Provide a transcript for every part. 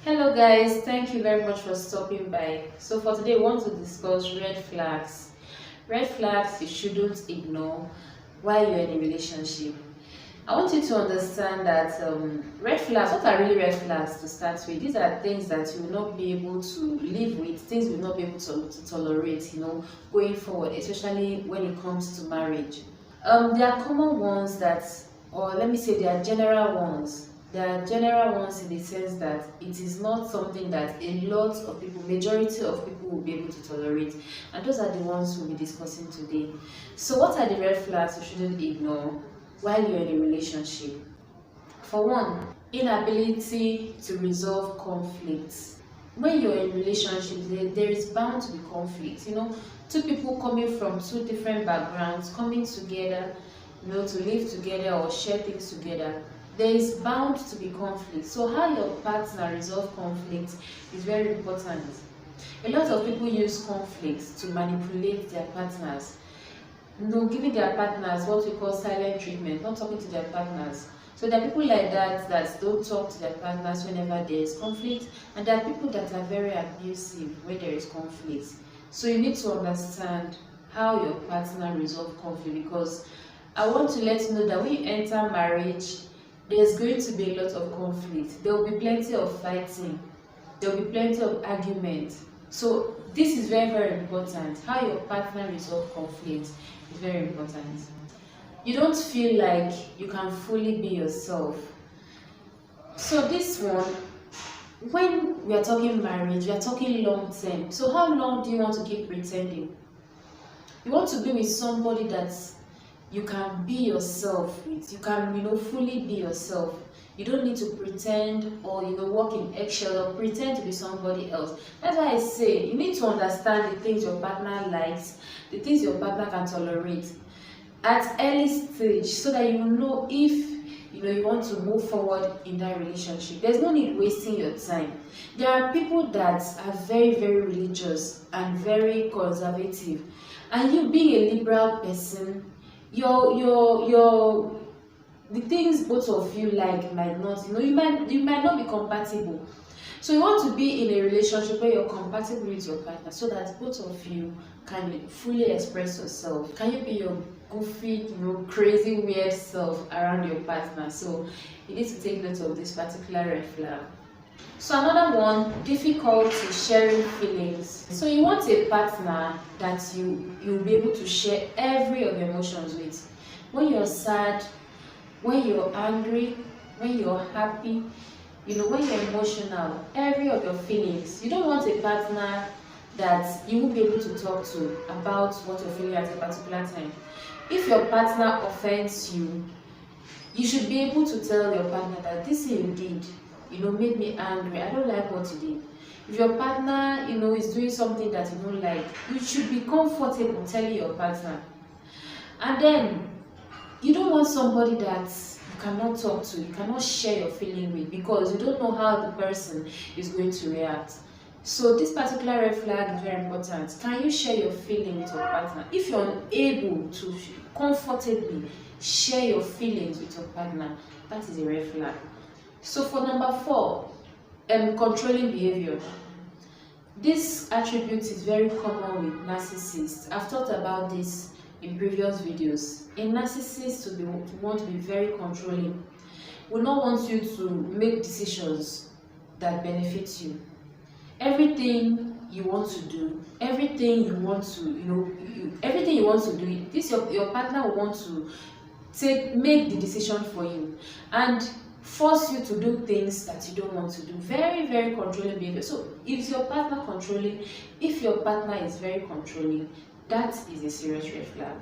Hello guys, thank you very much for stopping by. So for today, we want to discuss red flags. Red flags you shouldn't ignore while you're in a relationship. I want you to understand that red flags, what are really red flags to start with? These are things that you will not be able to live with, things you will not be able to tolerate, going forward, especially when it comes to marriage. There are common ones that, or let me say, there are general ones. There are general ones in the sense that it is not something that a lot of people, majority of people will be able to tolerate. And those are the ones we'll be discussing today. So what are the red flags you shouldn't ignore while you're in a relationship? For one, inability to resolve conflicts. When you're in relationships, there is bound to be conflict. Two people coming from two different backgrounds, coming together, to live together or share things together, there is bound to be conflict. So how your partner resolve conflict is very important. A lot of people use conflict to manipulate their partners. Giving their partners what we call silent treatment, not talking to their partners. So there are people like that don't talk to their partners whenever there is conflict, and there are people that are very abusive when there is conflict. So you need to understand how your partner resolve conflict, because I want to let you know that when you enter marriage, there's going to be a lot of conflict. There will be plenty of fighting. There will be plenty of argument. So this is very, very important. How your partner resolve conflict is very important. You don't feel like you can fully be yourself. So this one, when we are talking marriage, we are talking long term. So how long do you want to keep pretending? You want to be with somebody that you can be yourself with. You can, fully be yourself. You don't need to pretend or, walk in eggshell or pretend to be somebody else. That's why I say you need to understand the things your partner likes, the things your partner can tolerate at early stage, so that you know if you want to move forward in that relationship. There's no need wasting your time. There are people that are very, very religious and very conservative, and you being a liberal person, your the things both of you like might not, you might not be compatible. So you want to be in a relationship where you're compatible with your partner, so that both of you can fully express yourself. Can you be your goofy, crazy, weird self around your partner? So you need to take note of this particular red flag. So another one, difficulty sharing feelings. So you want a partner that you'll be able to share every of your emotions with. When you're sad, when you're angry, when you're happy, when you're emotional, every of your feelings. You don't want a partner that you won't be able to talk to about what you're feeling at a particular time. If your partner offends you, you should be able to tell your partner that this thing you did, made me angry. I don't like what you did. If your partner, is doing something that you don't like, you should be comfortable telling your partner. And then, you don't want somebody that you cannot talk to, you cannot share your feeling with, because you don't know how the person is going to react. So this particular red flag is very important. Can you share your feeling with your partner? If you're unable to comfortably share your feelings with your partner, that is a red flag. So for number 4, controlling behavior. This attribute is very common with narcissists. I've talked about this in previous videos. A narcissist want to be very controlling, will not want you to make decisions that benefit you. Everything you want to do, everything you want to, everything you want to do, this your partner will want to make the decision for you and force you to do things that you don't want to do. Very, very controlling behavior. So if your partner controlling, if your partner is very controlling, that is a serious red flag.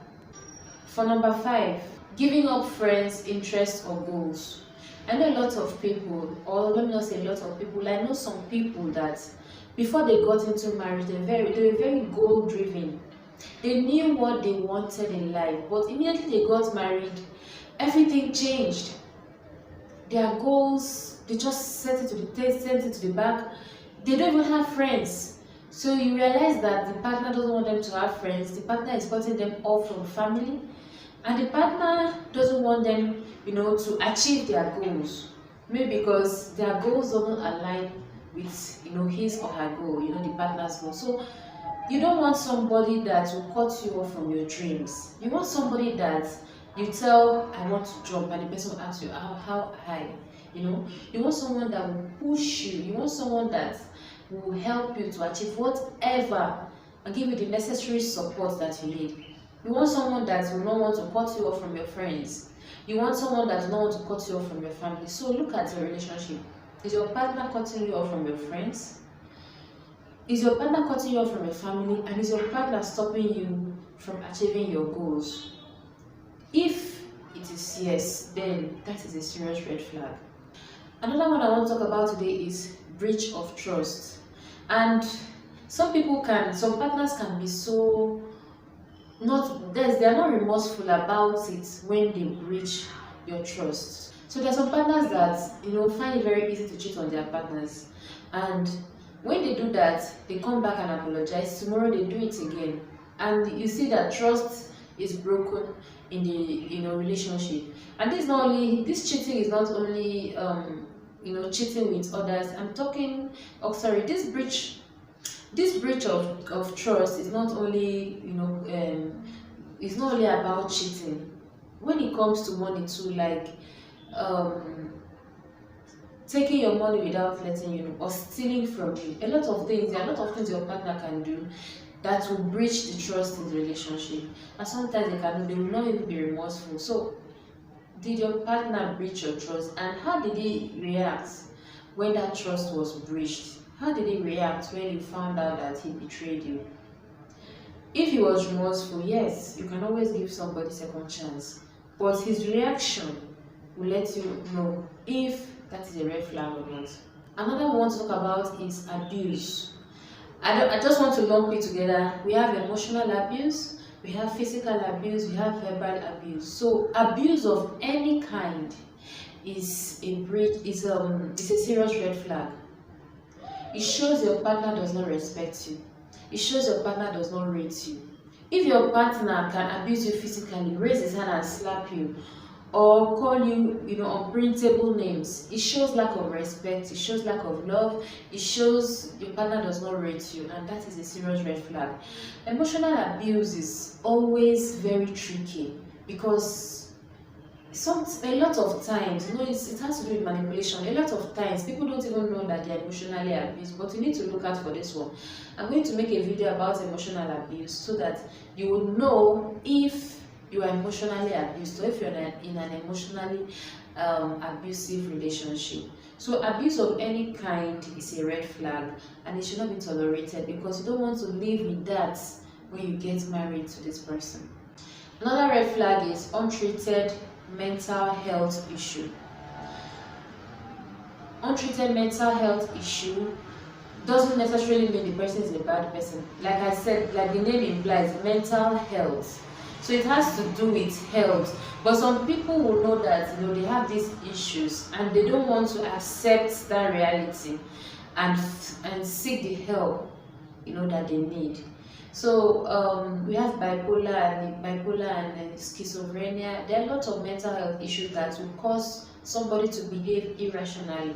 For number 5, giving up friends, interests, or goals. I know a lot of people, or let me not say a lot of people, I know some people that before they got into marriage, they were very goal driven. They knew what they wanted in life, but immediately they got married, everything changed. Their goals, they just sent it to the back. They don't even have friends. So you realize that the partner doesn't want them to have friends. The partner is cutting them off from family, and the partner doesn't want them, to achieve their goals. Maybe because their goals don't align with his or her goal, the partner's goal. So you don't want somebody that will cut you off from your dreams. You want somebody that you tell, I want to jump, and the person will ask you how high. You want someone that will push you. You want someone that will help you to achieve whatever and give you the necessary support that you need. You want someone that will not want to cut you off from your friends. You want someone that will not want to cut you off from your family. So look at your relationship. Is your partner cutting you off from your friends? Is your partner cutting you off from your family? And is your partner stopping you from achieving your goals? If it is yes, then that is a serious red flag. Another one I want to talk about today is breach of trust. And some partners can be so they are not remorseful about it when they breach your trust. So there are some partners that find it very easy to cheat on their partners, and when they do that, they come back and apologize. Tomorrow they do it again, and you see that trust is broken in the relationship. And this cheating is not only cheating with others. This breach of trust is not only it's not only about cheating. When it comes to money too, like taking your money without letting you know, or stealing from you. There are a lot of things your partner can do that will breach the trust in the relationship. And sometimes they will not even be remorseful. So did your partner breach your trust, and how did he react when that trust was breached? How did he react when you found out that he betrayed you? If he was remorseful, yes, you can always give somebody a second chance, but his reaction will let you know if that is a red flag or not. Another one to talk about is abuse. I just want to lump it together. We have emotional abuse, we have physical abuse, we have verbal abuse. So abuse of any kind is a serious red flag. It shows your partner does not respect you. It shows your partner does not rate you. If your partner can abuse you physically, raise his hand and slap you, or call you, unprintable names, it shows lack of respect, it shows lack of love, it shows your partner does not rate you, and that is a serious red flag. Emotional abuse is always very tricky because a lot of times, it has to do with manipulation. A lot of times, people don't even know that they are emotionally abused, but you need to look out for this one. I'm going to make a video about emotional abuse so that you will know if you are emotionally abused or if you're in an emotionally abusive relationship. So abuse of any kind is a red flag, and it should not be tolerated because you don't want to live with that when you get married to this person. Another red flag is untreated mental health issue. Untreated mental health issue doesn't necessarily mean the person is a bad person. Like I said, like the name implies, mental health. So it has to do with health. But some people will know that they have these issues and they don't want to accept that reality and seek the help that they need. So we have bipolar and schizophrenia. There are lots of mental health issues that will cause somebody to behave irrationally.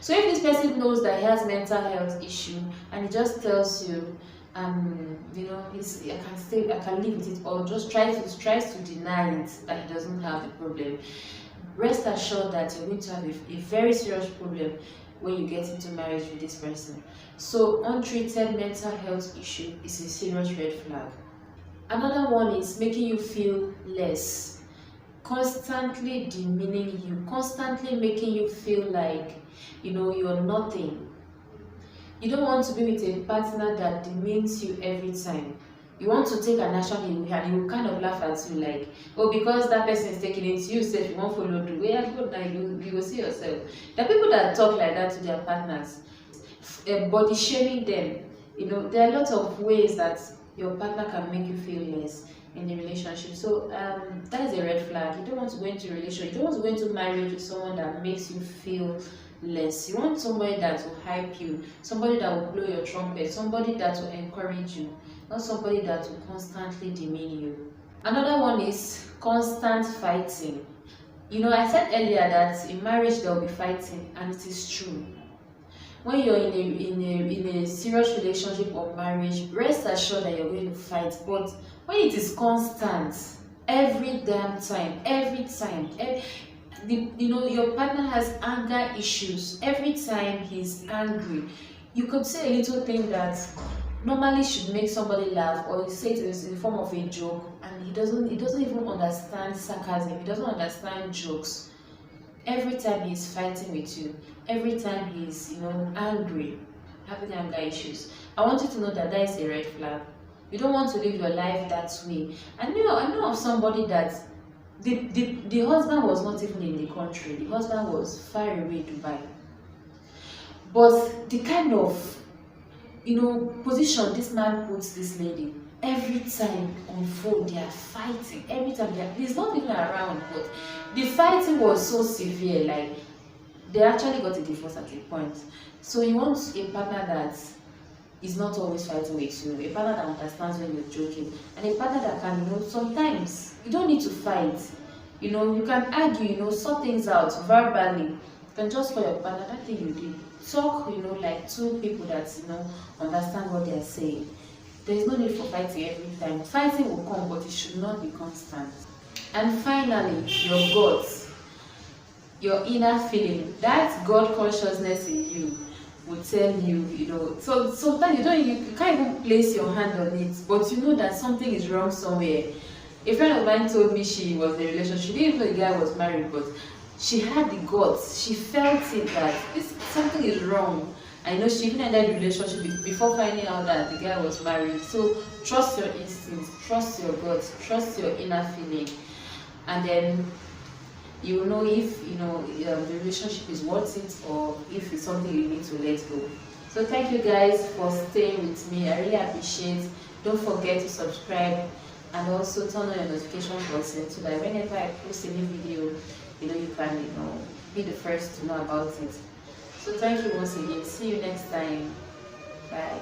So if this person knows that he has mental health issue and he just tells you, I can live with it, or just tries to deny it that he doesn't have the problem, rest assured that you're going to have a very serious problem when you get into marriage with this person. So untreated mental health issue is a serious red flag. Another one is making you feel less, constantly demeaning you, constantly making you feel like you're nothing. You don't want to be with a partner that demeans you every time. You want to take an action and he will kind of laugh at you like, oh, because that person is taking it, you said you won't follow through. Yeah, good now, you will see yourself. There are people that talk like that to their partners, body shaming them. There are lots of ways that your partner can make you feel less in the relationship. So that is a red flag. You don't want to go into a relationship. You don't want to go into marriage with someone that makes you feel less. You want somebody that will hype you, somebody that will blow your trumpet, somebody that will encourage you, not somebody that will constantly demean you. Another one is constant fighting. I said earlier that in marriage there will be fighting, and it is true. when you're in a serious relationship or marriage, rest assured that you're going to fight. But when it is constant, every damn time, your partner has anger issues. Every time he's angry, you could say a little thing that normally should make somebody laugh, or you say it in the form of a joke, and he doesn't even understand sarcasm, he doesn't understand jokes. Every time he's fighting with you, every time he's angry, having anger issues, I want you to know that that is a red flag. You don't want to live your life that way. I know of somebody that the husband was not even in the country. The husband was far away, Dubai. But the kind of position this man puts this lady, every time on phone they are fighting. Every time he's not even around, but the fighting was so severe, like they actually got a divorce at a point. So you want a partner that is not always fighting with you, a partner that understands when you're joking, and a partner that can, sometimes you don't need to fight. You can argue, sort things out verbally. You can just call your partner, that thing you did. Talk, like two people that, understand what they're saying. There is no need for fighting every time. Fighting will come, but it should not be constant. And finally, your guts, your inner feeling, that God consciousness in you will tell you, so sometimes you can't even place your hand on it, but you know that something is wrong somewhere. A friend of mine told me she was in a relationship. She didn't even know the guy was married, but she had the guts. She felt it that something is wrong. I know she even ended the relationship before finding out that the guy was married. So trust your instincts, trust your guts, trust your inner feeling, and then you will know if the relationship is worth it, or if it's something you need to let go. So thank you guys for staying with me. I really appreciate. Don't forget to subscribe, and also turn on your notification button so that whenever I post a new video, you can be the first to know about it. So thank you once again. See you next time. Bye.